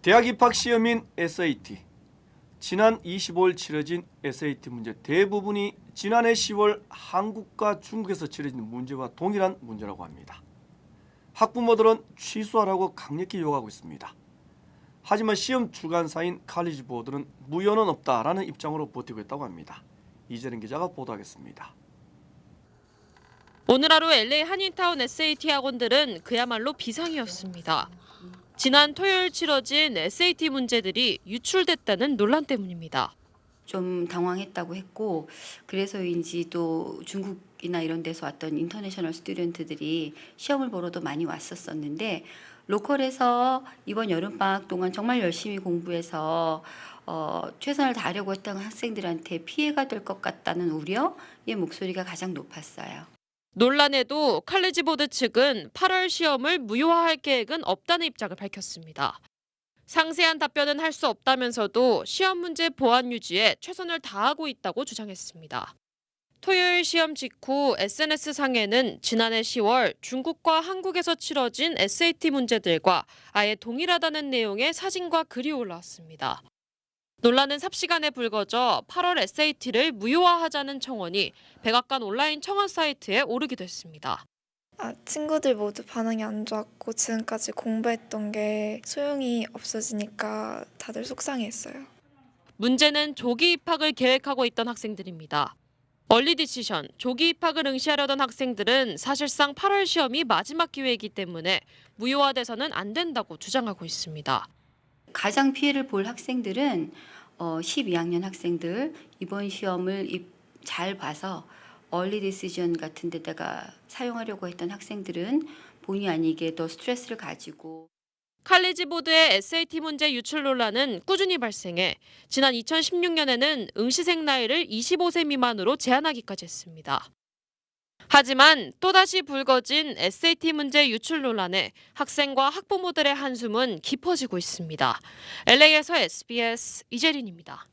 대학 입학 시험인 SAT. 지난 25일 치러진 SAT 문제 대부분이 지난해 10월 한국과 중국에서 치러진 문제와 동일한 문제라고 합니다. 학부모들은 취소하라고 강력히 요구하고 있습니다. 하지만 시험 주관사인 칼리지 보드는 무효는 없다라는 입장으로 버티고 있다고 합니다. 이재린 기자가 보도하겠습니다. 오늘 하루 LA 한인타운 SAT 학원들은 그야말로 비상이었습니다. 지난 토요일 치러진 SAT 문제들이 유출됐다는 논란 때문입니다. 좀 당황했다고 했고, 그래서인지 또 중국이나 이런 데서 왔던 인터내셔널 스튜던트들이 시험을 보러도 많이 왔었었는데, 로컬에서 이번 여름방학 동안 정말 열심히 공부해서 최선을 다하려고 했던 학생들한테 피해가 될 것 같다는 우려의 목소리가 가장 높았어요. 논란에도 칼리지 보드 측은 8월 시험을 무효화할 계획은 없다는 입장을 밝혔습니다. 상세한 답변은 할 수 없다면서도 시험 문제 보안 유지에 최선을 다하고 있다고 주장했습니다. 토요일 시험 직후 SNS상에는 지난해 10월 중국과 한국에서 치러진 SAT 문제들과 아예 동일하다는 내용의 사진과 글이 올라왔습니다. 논란은 삽시간에 불거져 8월 SAT를 무효화하자는 청원이 백악관 온라인 청원 사이트에 오르기도 했습니다. 친구들 모두 반응이 안 좋았고 지금까지 공부했던 게 소용이 없어지니까 다들 속상해했어요. 문제는 조기 입학을 계획하고 있던 학생들입니다. 얼리 디시션, 조기 입학을 응시하려던 학생들은 사실상 8월 시험이 마지막 기회이기 때문에 무효화돼서는 안 된다고 주장하고 있습니다. 가장 피해를 볼 학생들은 12학년 학생들, 이번 시험을 잘 봐서 얼리 디시전 같은 데다가 사용하려고 했던 학생들은 본의 아니게 더 스트레스를 가지고. 칼리지 보드의 SAT 문제 유출 논란은 꾸준히 발생해 지난 2016년에는 응시생 나이를 25세 미만으로 제한하기까지 했습니다. 하지만 또다시 불거진 SAT 문제 유출 논란에 학생과 학부모들의 한숨은 깊어지고 있습니다. LA에서 SBS 이재린입니다.